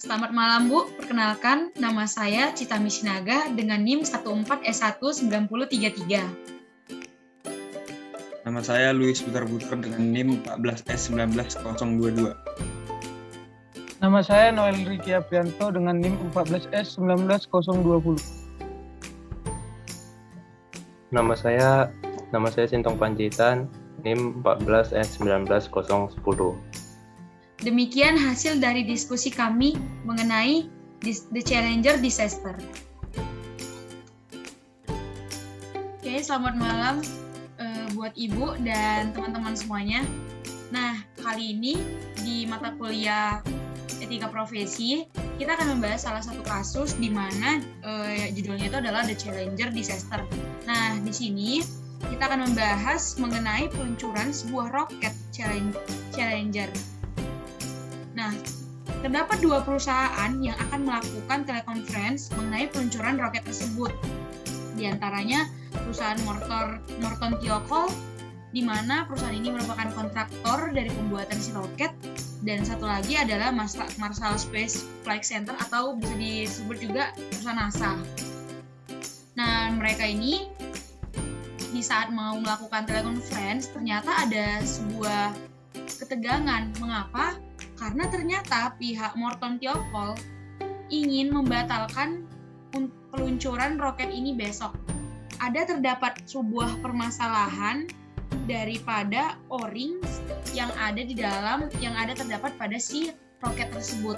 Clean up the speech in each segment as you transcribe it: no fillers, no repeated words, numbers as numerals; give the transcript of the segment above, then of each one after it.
Selamat malam Bu, perkenalkan nama saya Citami Sinaga dengan NIM 14S19033. Nama saya Luis Butar-Butar dengan NIM 14S19022. Nama saya Noel Riki Aprianto dengan NIM 14S19020. Nama saya Sintong Panjaitan, NIM 14S19010. Demikian hasil dari diskusi kami mengenai The Challenger Disaster. Oke, selamat malam buat Ibu dan teman-teman semuanya. Nah, kali ini di mata kuliah Etika Profesi, kita akan membahas salah satu kasus di mana judulnya itu adalah The Challenger Disaster. Nah, di sini kita akan membahas mengenai peluncuran sebuah roket Challenger. Nah, terdapat dua perusahaan yang akan melakukan telekonferensi mengenai peluncuran roket tersebut. Di antaranya perusahaan Morton Thiokol, di mana perusahaan ini merupakan kontraktor dari pembuatan si roket, dan satu lagi adalah Marshall Space Flight Center atau bisa disebut juga perusahaan NASA. Nah, mereka ini di saat mau melakukan telekonferensi ternyata ada sebuah ketegangan. Mengapa? Karena ternyata pihak Morton Thiokol ingin membatalkan peluncuran roket ini besok. Terdapat sebuah permasalahan daripada O-rings yang terdapat pada si roket tersebut.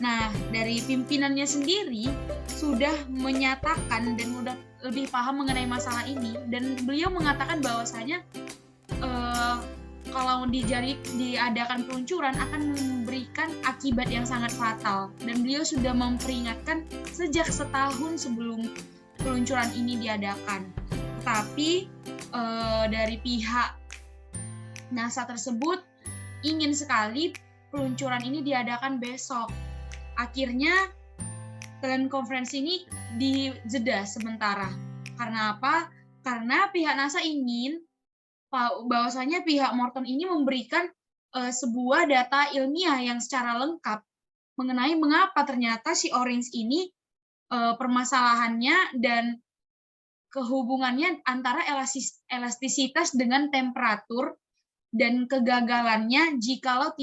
Nah, dari pimpinannya sendiri sudah menyatakan dan sudah lebih paham mengenai masalah ini, dan beliau mengatakan bahwasanya kalau diadakan peluncuran akan memberikan akibat yang sangat fatal, dan beliau sudah memperingatkan sejak setahun sebelum peluncuran ini diadakan. Tetapi dari pihak NASA tersebut ingin sekali peluncuran ini diadakan besok. Akhirnya telekonferensi ini dijeda sementara. Karena apa? Karena pihak NASA ingin bahwasanya pihak Morton ini memberikan sebuah data ilmiah yang secara lengkap mengenai mengapa ternyata si O-rings ini permasalahannya dan kehubungannya antara elastisitas dengan temperatur dan kegagalannya jikalau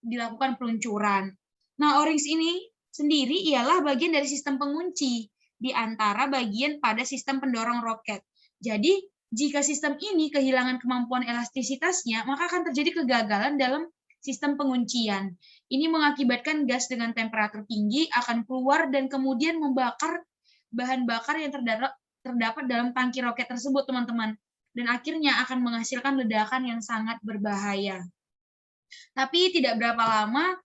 dilakukan peluncuran. Nah, O-rings ini sendiri ialah bagian dari sistem pengunci di antara bagian pada sistem pendorong roket. Jadi, jika sistem ini kehilangan kemampuan elastisitasnya, maka akan terjadi kegagalan dalam sistem penguncian. Ini mengakibatkan gas dengan temperatur tinggi akan keluar dan kemudian membakar bahan bakar yang terdapat dalam tangki roket tersebut, teman-teman. Dan akhirnya akan menghasilkan ledakan yang sangat berbahaya. Tapi tidak berapa lama,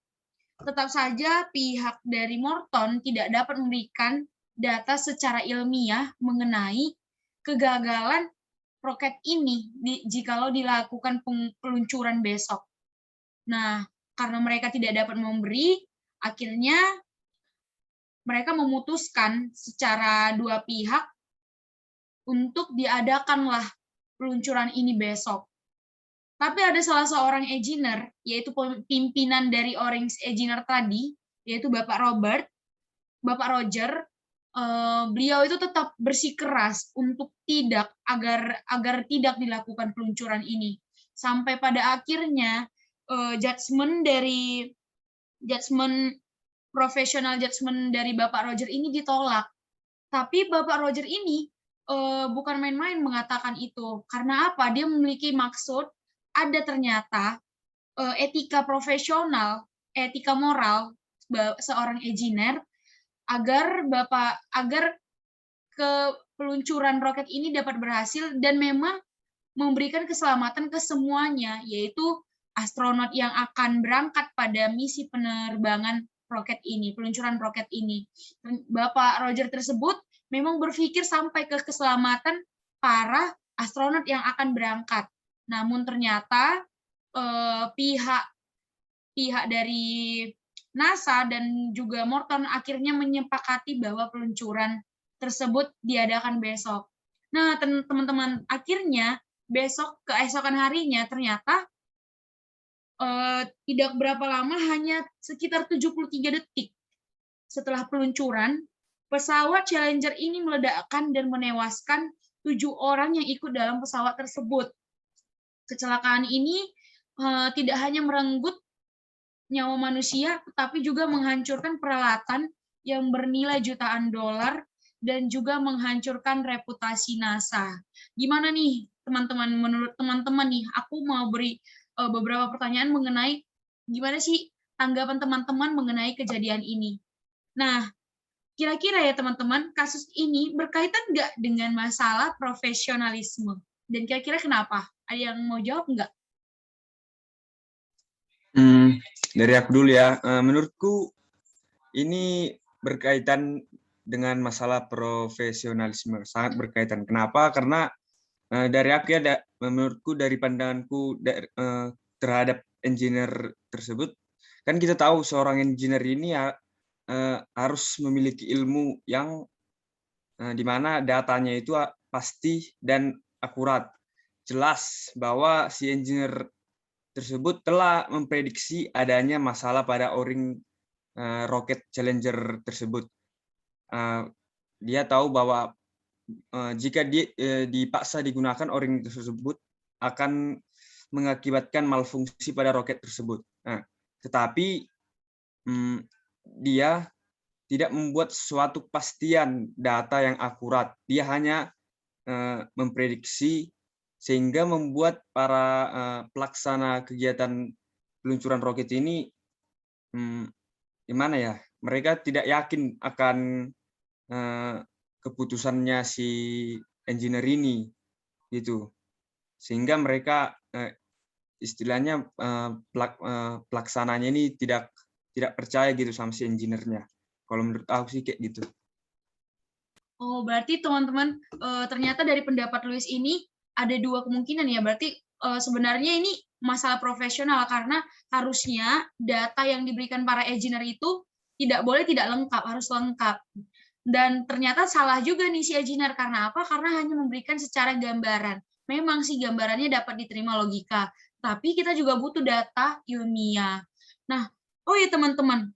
tetap saja pihak dari Morton tidak dapat memberikan data secara ilmiah mengenai kegagalan roket ini jikalau dilakukan peluncuran besok. Nah, karena mereka tidak dapat memberi, akhirnya mereka memutuskan secara dua pihak untuk diadakanlah peluncuran ini besok. Tapi ada salah seorang engineer, yaitu pimpinan dari O-rings engineer tadi, yaitu Bapak Roger, beliau itu tetap bersikeras untuk agar tidak dilakukan peluncuran ini. Sampai pada akhirnya profesional judgement dari Bapak Roger ini ditolak. Tapi Bapak Roger ini bukan main-main mengatakan itu. Karena apa? Dia memiliki maksud, ada ternyata etika profesional, etika moral seorang engineer agar peluncuran roket ini dapat berhasil dan memang memberikan keselamatan ke semuanya, yaitu astronot yang akan berangkat pada misi penerbangan roket ini, peluncuran roket ini. Bapak Roger tersebut memang berpikir sampai ke keselamatan para astronot yang akan berangkat. Namun ternyata pihak dari NASA dan juga Morton akhirnya menyepakati bahwa peluncuran tersebut diadakan besok. Nah, teman-teman, akhirnya besok keesokan harinya ternyata tidak berapa lama, hanya sekitar 73 detik setelah peluncuran, pesawat Challenger ini meledakkan dan menewaskan 7 orang yang ikut dalam pesawat tersebut. Kecelakaan ini tidak hanya merenggut nyawa manusia, tetapi juga menghancurkan peralatan yang bernilai jutaan dolar dan juga menghancurkan reputasi NASA. Gimana nih, teman-teman? Menurut teman-teman nih, aku mau beri beberapa pertanyaan mengenai gimana sih tanggapan teman-teman mengenai kejadian ini. Nah, kira-kira ya teman-teman, kasus ini berkaitan nggak dengan masalah profesionalisme? Dan kira-kira kenapa? Ada yang mau jawab nggak? Dari aku dulu ya. Menurutku ini berkaitan dengan masalah profesionalisme, sangat berkaitan. Kenapa? Karena dari aku ya, menurutku dari pandanganku terhadap engineer tersebut, kan kita tahu seorang engineer ini ya harus memiliki ilmu yang di mana datanya itu pasti dan akurat. Jelas bahwa si engineer tersebut telah memprediksi adanya masalah pada O-ring roket Challenger tersebut. Dia tahu bahwa jika dipaksa digunakan O-ring tersebut akan mengakibatkan malfungsi pada roket tersebut. Nah, tetapi dia tidak membuat suatu kepastian data yang akurat. Dia hanya memprediksi, sehingga membuat para pelaksana kegiatan peluncuran roket ini gimana ya? Mereka tidak yakin akan keputusannya si engineer ini, gitu. Sehingga mereka istilahnya pelaksananya ini tidak percaya gitu sama si engineer-nya. Kalau menurut aku sih kayak gitu. Oh, berarti teman-teman ternyata dari pendapat Luis ini ada dua kemungkinan ya. Berarti sebenarnya ini masalah profesional, karena harusnya data yang diberikan para engineer itu tidak boleh tidak lengkap, harus lengkap. Dan ternyata salah juga nih si engineer, karena apa? Karena hanya memberikan secara gambaran. Memang sih gambarannya dapat diterima logika, tapi kita juga butuh data ilmiah. Nah, oh ya teman-teman,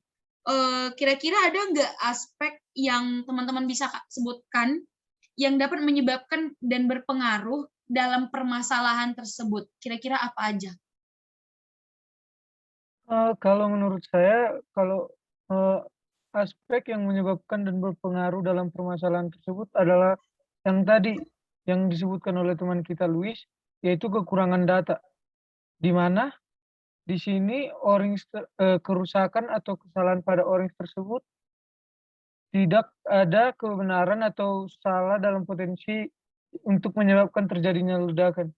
kira-kira ada nggak aspek yang teman-teman bisa sebutkan yang dapat menyebabkan dan berpengaruh dalam permasalahan tersebut? Kira-kira apa aja? Kalau menurut saya, kalau aspek yang menyebabkan dan berpengaruh dalam permasalahan tersebut adalah yang tadi yang disebutkan oleh teman kita Luis, yaitu kekurangan data. Di mana di sini kerusakan atau kesalahan pada O-ring tersebut tidak ada kebenaran atau salah dalam potensi untuk menyebabkan terjadinya ledakan.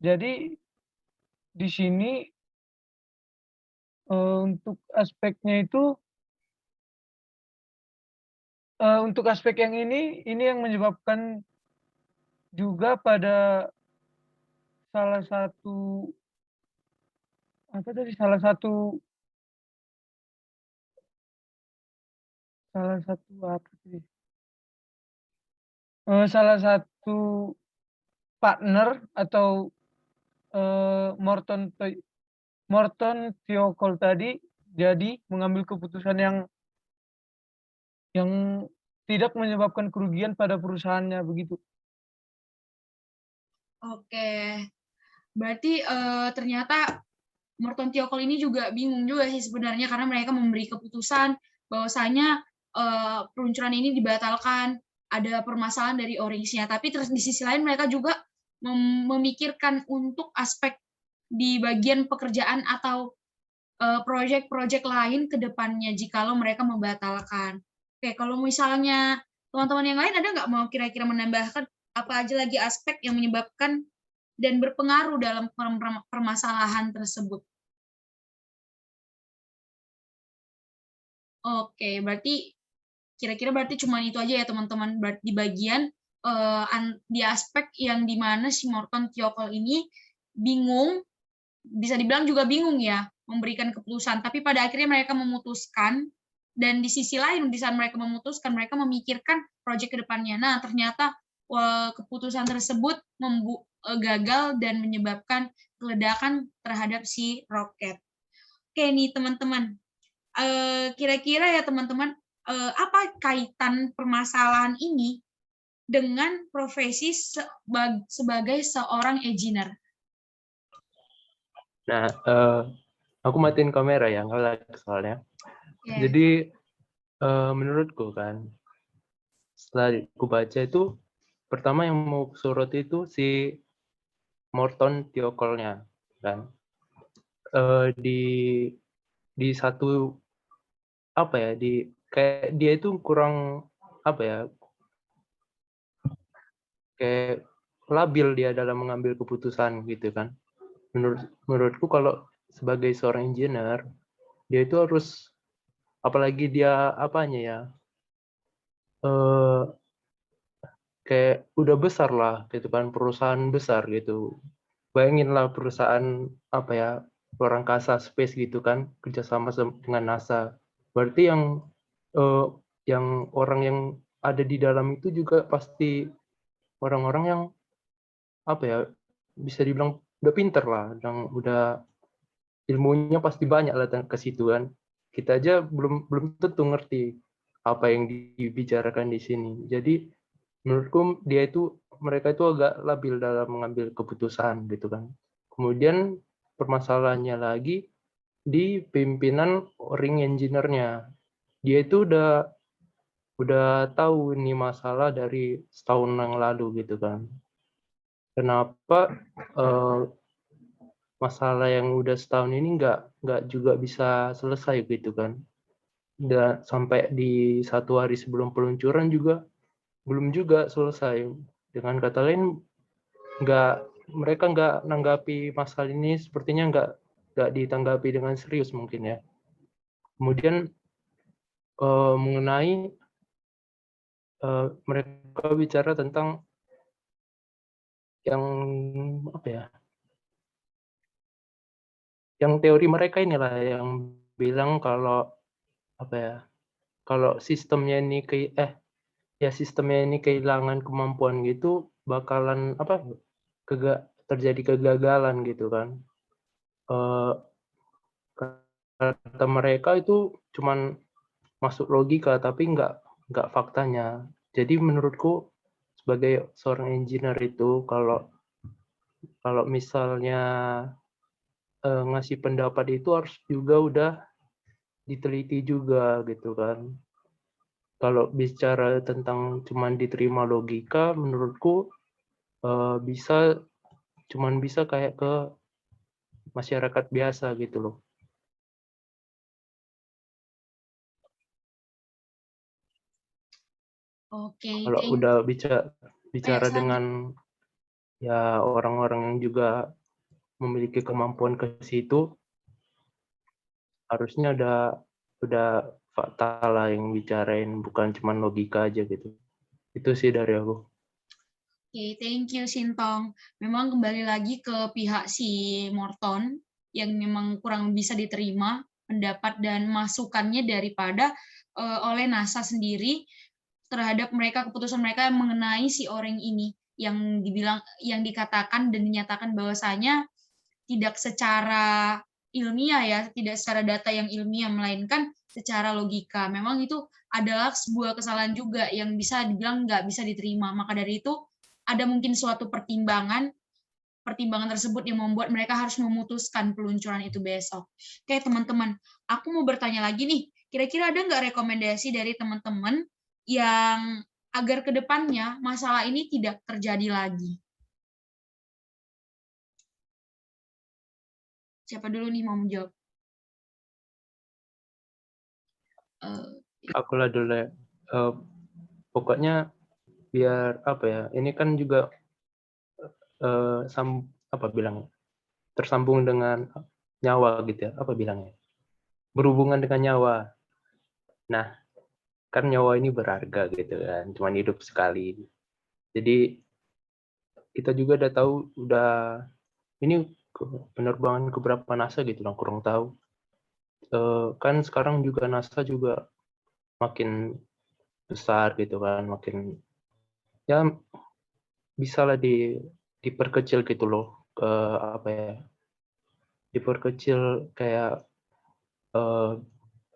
Jadi di sini untuk aspeknya itu, untuk aspek yang ini yang menyebabkan juga pada salah satu apa tadi, salah satu apa tadi? Salah satu partner atau Morton Thiokol tadi jadi mengambil keputusan yang tidak menyebabkan kerugian pada perusahaannya, begitu. Oke, berarti ternyata Morton Thiokol ini juga bingung juga sih sebenarnya, karena mereka memberi keputusan bahwasanya peluncuran ini dibatalkan, ada permasalahan dari O-ring-nya. Tapi terus di sisi lain mereka juga memikirkan untuk aspek di bagian pekerjaan atau proyek-proyek lain ke depannya jikalau mereka membatalkan. Oke, kalau misalnya teman-teman yang lain ada nggak mau kira-kira menambahkan apa aja lagi aspek yang menyebabkan dan berpengaruh dalam permasalahan tersebut? Oke, berarti kira-kira cuma itu aja ya teman-teman. Di bagian di aspek yang dimana si Morton Thiokol ini bingung, bisa dibilang juga bingung ya, memberikan keputusan, tapi pada akhirnya mereka memutuskan, dan di sisi lain di saat mereka memutuskan, mereka memikirkan proyek ke depannya. Nah, ternyata keputusan tersebut gagal dan menyebabkan ledakan terhadap si roket. Oke nih teman-teman, kira-kira ya teman-teman, apa kaitan permasalahan ini dengan profesi sebagai seorang engineer? Nah, aku matiin kamera ya, nge-lag soalnya. Yeah. Jadi, menurutku kan, setelah aku baca itu, pertama yang mau sorot itu si Morton Tiokolnya, kan. Di satu, apa ya, kayak dia itu kurang, apa ya, kayak labil dia dalam mengambil keputusan gitu kan. Menurutku kalau sebagai seorang engineer, dia itu harus, apalagi dia apanya ya, kayak udah besar lah gitu kan, perusahaan besar gitu. Bayangin lah perusahaan apa ya, luar angkasa space gitu kan, kerjasama dengan NASA. Berarti yang orang yang ada di dalam itu juga pasti orang-orang yang apa ya, bisa dibilang udah pinter lah, yang udah ilmunya pasti banyak lah ke situ kan. Kita aja belum tentu ngerti apa yang dibicarakan di sini. Jadi menurutku mereka itu agak labil dalam mengambil keputusan gitu kan. Kemudian permasalahannya lagi di pimpinan ring engineer-nya. Dia itu udah tahu ini masalah dari setahun yang lalu gitu kan. Kenapa masalah yang udah setahun ini nggak juga bisa selesai gitu kan. Dan sampai di 1 hari sebelum peluncuran juga belum juga selesai. Dengan kata lain, mereka nggak nanggapi masalah ini, sepertinya nggak ditanggapi dengan serius mungkin ya. Kemudian mengenai mereka bicara tentang yang apa ya, yang teori mereka inilah yang bilang kalau apa ya, kalau sistemnya ini sistemnya ini kehilangan kemampuan gitu, bakalan apa, terjadi kegagalan gitu kan. Kata mereka itu cuman masuk logika tapi nggak faktanya. Jadi menurutku sebagai seorang engineer itu kalau misalnya ngasih pendapat itu harus juga udah diteliti juga gitu kan. Kalau bicara tentang cuman diterima logika, menurutku cuman bisa kayak ke masyarakat biasa gitu loh. Oke, Kalau udah bicara Sadi. dengan ya orang-orang yang juga memiliki kemampuan ke situ, harusnya udah fakta lah yang bicarain, bukan cuma logika aja gitu. Itu sih dari aku. Oke, thank you Sintong. Memang kembali lagi ke pihak si Morton yang memang kurang bisa diterima pendapat dan masukannya daripada oleh NASA sendiri terhadap mereka, keputusan mereka mengenai si orang ini yang dikatakan dan dinyatakan bahwasanya tidak secara ilmiah ya, tidak secara data yang ilmiah, melainkan secara logika. Memang itu adalah sebuah kesalahan juga yang bisa dibilang nggak bisa diterima. Maka dari itu ada mungkin suatu pertimbangan tersebut yang membuat mereka harus memutuskan peluncuran itu besok. Oke teman-teman, aku mau bertanya lagi nih, kira-kira ada nggak rekomendasi dari teman-teman yang agar kedepannya masalah ini tidak terjadi lagi? Siapa dulu nih mau menjawab? Aku lah dulu ya. Pokoknya biar apa ya, ini kan juga tersambung dengan nyawa gitu ya, apa bilangnya, berhubungan dengan nyawa. Nah, kan nyawa ini berharga gitu kan, cuma hidup sekali. Jadi kita juga udah tahu ini penerbangan ke berapa NASA gitu lah, kurang tahu. Kan sekarang juga NASA juga makin besar gitu kan, makin ya bisa lah diperkecil gitu loh, apa ya, diperkecil kayak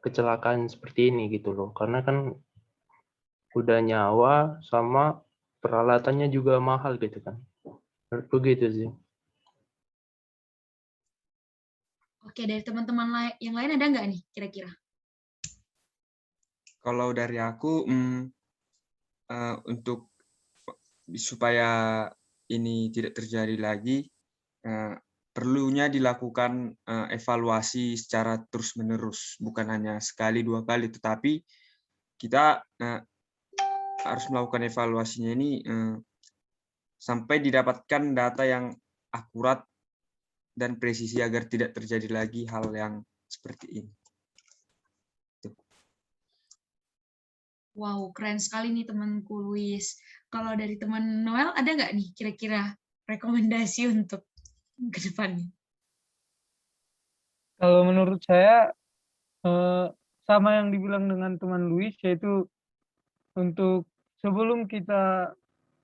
kecelakaan seperti ini gitu loh, karena kan udah nyawa sama peralatannya juga mahal gitu kan. Begitu sih. Oke, dari teman-teman yang lain ada nggak nih kira-kira? Kalau dari aku, untuk supaya ini tidak terjadi lagi, perlunya dilakukan evaluasi secara terus-menerus, bukan hanya sekali dua kali, tetapi kita harus melakukan evaluasinya ini sampai didapatkan data yang akurat dan presisi agar tidak terjadi lagi hal yang seperti ini. Wow, keren sekali nih temanku Luis. Kalau dari teman Noel, ada nggak nih kira-kira rekomendasi untuk ke depannya? Kalau menurut saya sama yang dibilang dengan teman Luis, yaitu untuk sebelum kita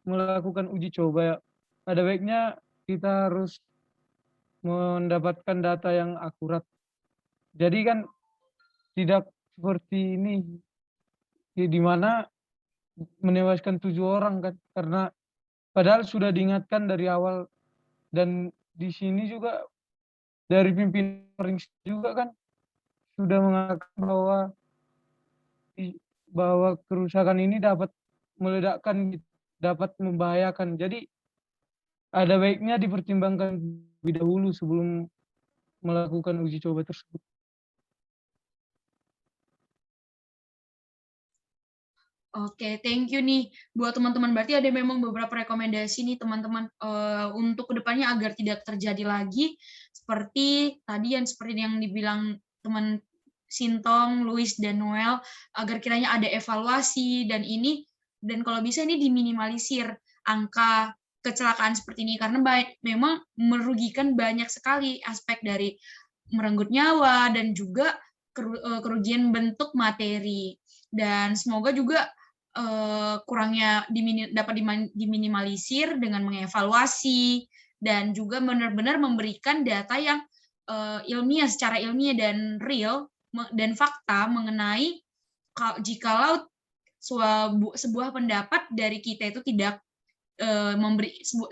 melakukan uji coba, ada baiknya kita harus mendapatkan data yang akurat. Jadi kan tidak seperti ini, di mana menewaskan 7 orang kan, karena padahal sudah diingatkan dari awal, dan di sini juga dari pimpinan juga kan sudah mengatakan bahwa kerusakan ini dapat meledakkan, dapat membahayakan. Jadi ada baiknya dipertimbangkan lebih dahulu sebelum melakukan uji coba tersebut. Oke, thank you nih buat teman-teman. Berarti ada memang beberapa rekomendasi nih teman-teman untuk kedepannya agar tidak terjadi lagi seperti tadi seperti yang dibilang teman Sintong, Luis, dan Noel, agar kiranya ada evaluasi dan kalau bisa ini diminimalisir angka kecelakaan seperti ini karena memang merugikan banyak sekali aspek dari merenggut nyawa dan juga kerugian bentuk materi. Dan semoga juga kurangnya dapat diminimalisir dengan mengevaluasi dan juga benar-benar memberikan data yang ilmiah, secara ilmiah dan real dan fakta mengenai jikalau sebuah pendapat dari kita itu tidak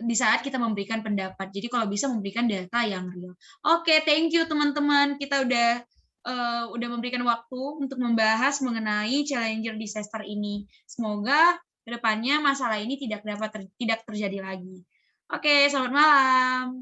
di saat kita memberikan pendapat. Jadi kalau bisa memberikan data yang real. Oke, thank you teman-teman. Kita udah memberikan waktu untuk membahas mengenai Challenger disaster ini. Semoga kedepannya masalah ini tidak terjadi lagi. Oke, selamat malam.